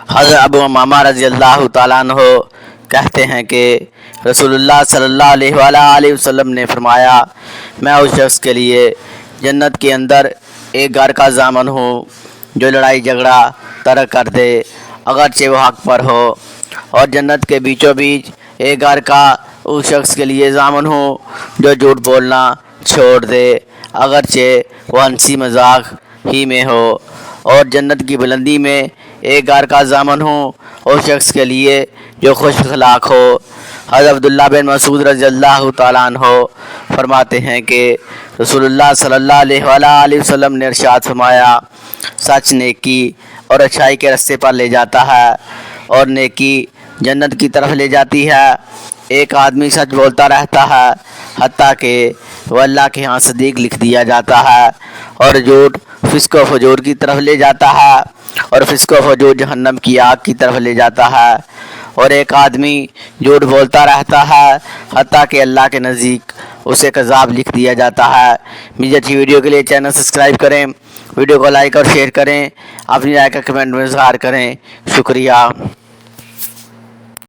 حضرت ابو امامہ رضی اللہ تعالیٰ عنہ کہتے ہیں کہ رسول اللہ صلی اللہ علیہ وسلم نے فرمایا، میں اس شخص کے لیے جنت کے اندر ایک گھر کا ضامن ہوں جو لڑائی جھگڑا ترک کر دے اگرچہ وہ حق پر ہو، اور جنت کے بیچوں بیچ ایک گھر کا اس شخص کے لیے ضامن ہوں جو جھوٹ بولنا چھوڑ دے اگرچہ وہ ہنسی مذاق ہی میں ہو، اور جنت کی بلندی میں ایک گھر کا ضامن ہوں اس شخص کے لیے جو خوش اخلاق ہو۔ حضرت عبداللہ بن مسعود رضی اللہ تعالیٰ عنہ فرماتے ہیں کہ رسول اللہ صلی اللہ علیہ وسلم نے ارشاد فرمایا، سچ نیکی اور اچھائی کے راستے پر لے جاتا ہے اور نیکی جنت کی طرف لے جاتی ہے۔ ایک آدمی سچ بولتا رہتا ہے حتیٰ کہ وہ اللہ کے ہاں صدیق لکھ دیا جاتا ہے، اور جھوٹ فسق و فجور کی طرف لے جاتا ہے، اور فسق و فجور جہنم کی آگ کی طرف لے جاتا ہے۔ اور ایک آدمی جھوٹ بولتا رہتا ہے حتیٰ کہ اللہ کے نزدیک اسے کذاب لکھ دیا جاتا ہے۔ مزید اچھی ویڈیو کے لیے چینل سبسکرائب کریں، ویڈیو کو لائک اور شیئر کریں، اپنی رائے کا کمنٹ میں اظہار کریں۔ شکریہ۔